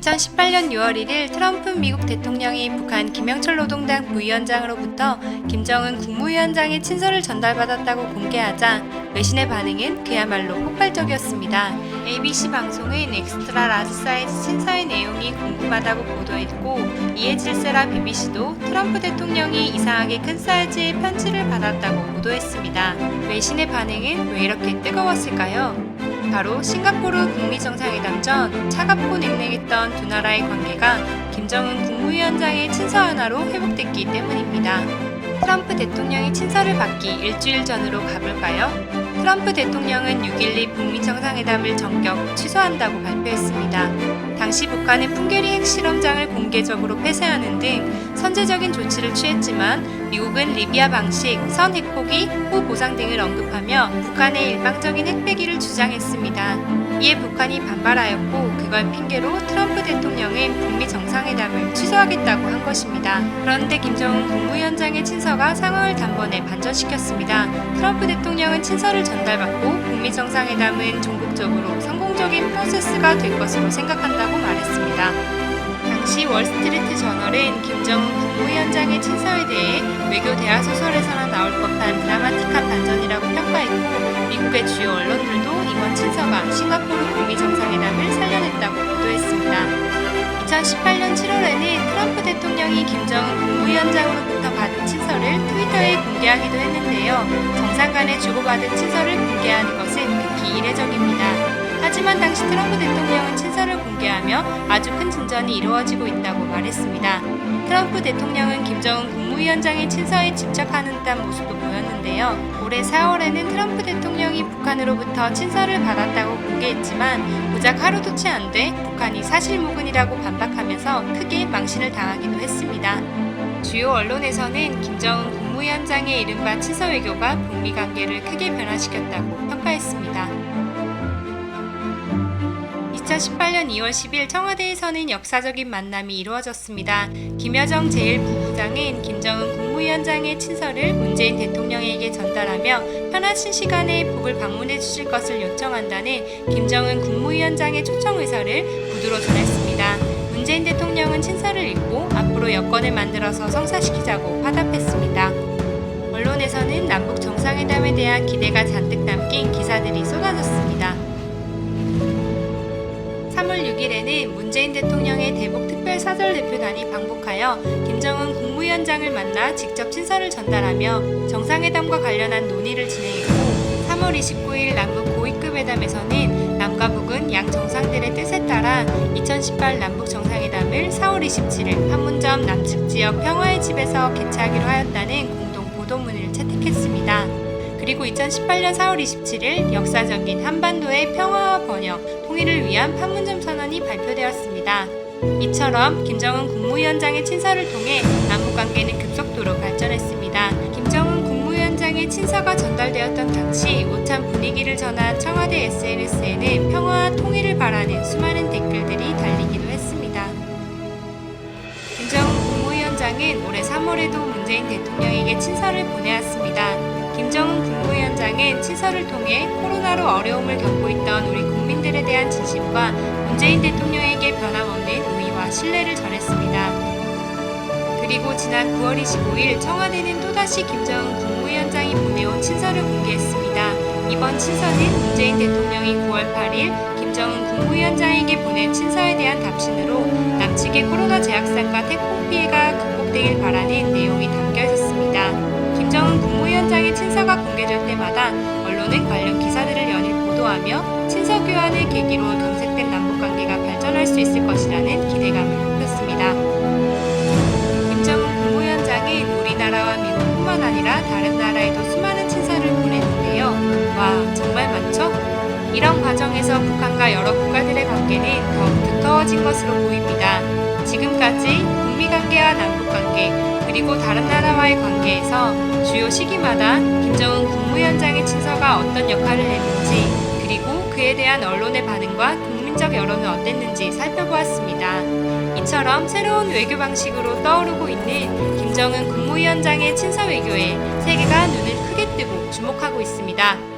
2018년 6월 1일 트럼프 미국 대통령이 북한 김영철 노동당 부위원장으로부터 김정은 국무위원장의 친서를 전달받았다고 공개하자 외신의 반응은 그야말로 폭발적이었습니다. ABC 방송은 엑스트라 라지 사이즈 친서의 내용이 궁금하다고 보도했고, 이에 질세라 BBC도 트럼프 대통령이 이상하게 큰 사이즈의 편지를 받았다고 보도했습니다. 외신의 반응은 왜 이렇게 뜨거웠을까요? 바로 싱가포르 북미 정상회담 전 차갑고 냉랭했던 두 나라의 관계가 김정은 국무위원장의 친서 하나로 회복됐기 때문입니다. 트럼프 대통령이 친서를 받기 일주일 전으로 가볼까요? 트럼프 대통령은 6.12 북미 정상회담을 전격 취소한다고 발표했습니다. 당시 북한은 풍계리 핵실험장을 공개적으로 폐쇄하는 등 선제적인 조치를 취했지만 미국은 리비아 방식, 선 핵포기, 후 보상 등을 언급하며 북한의 일방적인 핵폐기를 주장했습니다. 이에 북한이 반발하였고, 그걸 핑계로 트럼프 대통령은 북미 정상회담을 취소하겠다고 한 것입니다. 그런데 김정은 국무위원장의 친서가 상황을 단번에 반전시켰습니다. 트럼프 대통령은 친서를 전달받고 북미 정상회담은 종국적으로 성공적인 프로세스가 될 것으로 생각한다고 말했습니다. 당시 월스트리트 저널은 김정은 국무위원장의 친서에 대해 외교 대화 소설에서나 나올 법한 드라마틱한 반전이라고 평가했고, 미국의 주요 언론들도 이번 친서가 싱가포르 북미 정상회담을 살려냈다고 보도했습니다. 2018년 7월에는 트럼프 대통령이 김정은 국무위원장으로부터 받은 친서를 트위터에 공개하기도 했는데요. 정상 간에 주고받은 친서를 공개하는 것은 극히 이례적입니다. 하지만 당시 트럼프 대통령은 친서를 공개하며 아주 큰 진전이 이루어지고 있다고 말했습니다. 트럼프 대통령은 김정은 국무위원장의 친서에 집착하는 듯한 모습도 보였는데요. 올해 4월에는 트럼프 대통령이 북한으로부터 친서를 받았다고 공개했지만 고작 하루도 채 안 돼 북한이 사실무근이라고 반박하면서 크게 망신을 당하기도 했습니다. 주요 언론에서는 김정은 국무위원장의 이른바 친서 외교가 북미 관계를 크게 변화시켰다고 평가했습니다. 2018년 2월 10일 청와대에서는 역사적인 만남이 이루어졌습니다. 김여정 제1부부장은 김정은 국무위원장의 친서를 문재인 대통령에게 전달하며 편하신 시간에 북을 방문해 주실 것을 요청한다는 김정은 국무위원장의 초청 의사를 구두로 전했습니다. 문재인 대통령은 친서를 읽고 앞으로 여건을 만들어서 성사시키자고 화답했습니다. 언론에서는 남북 정상회담에 대한 기대가 잔뜩 담긴 기사들이 쏟아졌습니다. 3월 6일에는 문재인 대통령의 대북 특별사절대표단이 방북하여 김정은 국무위원장을 만나 직접 친서를 전달하며 정상회담과 관련한 논의를 진행했고, 3월 29일 남북 고위급 회담에서는 남과 북은 양 정상들의 뜻에 따라 2018 남북 정상회담을 4월 27일 판문점 남측 지역 평화의 집에서 개최하기로 하였다는 공동 보도문을 채택했습니다. 그리고 2018년 4월 27일 역사적인 한반도의 평화와 번영, 통일을 위한 판문점 선언이 발표되었습니다. 이처럼 김정은 국무위원장의 친서를 통해 남북관계는 급속도로 발전했습니다. 김정은 국무위원장의 친서가 전달되었던 당시 오찬 분위기를 전한 청와대 SNS에는 평화와 통일을 바라는 수많은 댓글들이 달리기도 했습니다. 김정은 국무위원장은 올해 3월에도 문재인 대통령에게 친서를 보내왔습니다. 김정은 국무위원장은 친서를 통해 코로나로 어려움을 겪고 있던 우리 국민들에 대한 진심과 문재인 대통령에게 변함없는 의의와 신뢰를 전했습니다. 그리고 지난 9월 25일 청와대는 또다시 김정은 국무위원장이 보내온 친서를 공개했습니다. 이번 친서는 문재인 대통령이 9월 8일 김정은 국무위원장에게 보낸 친서에 대한 답신으로 남측의 코로나 재확산과 태풍 피해가 극복되길 바라는 내용이 담겨 있었습니다. 김정은 국무위원장의 친서가 공개될 때마다 언론은 관련 기사들을 연일 보도하며 친서 교환을 계기로 경색된 남북관계가 발전할 수 있을 것이라는 기대감을 높였습니다. 김정은 국무위원장은 우리나라와 미국뿐만 아니라 다른 나라에도 수많은 친서를 보냈는데요. 와, 정말 많죠? 이런 과정에서 북한과 여러 국가들의 관계는 더욱 두터워진 것으로 보입니다. 지금까지 북미 관계와 남북 관계, 그리고 다른 나라와의 관계에서 주요 시기마다 김정은 국무위원장의 친서가 어떤 역할을 했는지, 그리고 그에 대한 언론의 반응과 국민적 여론은 어땠는지 살펴보았습니다. 이처럼 새로운 외교 방식으로 떠오르고 있는 김정은 국무위원장의 친서 외교에 세계가 눈을 크게 뜨고 주목하고 있습니다.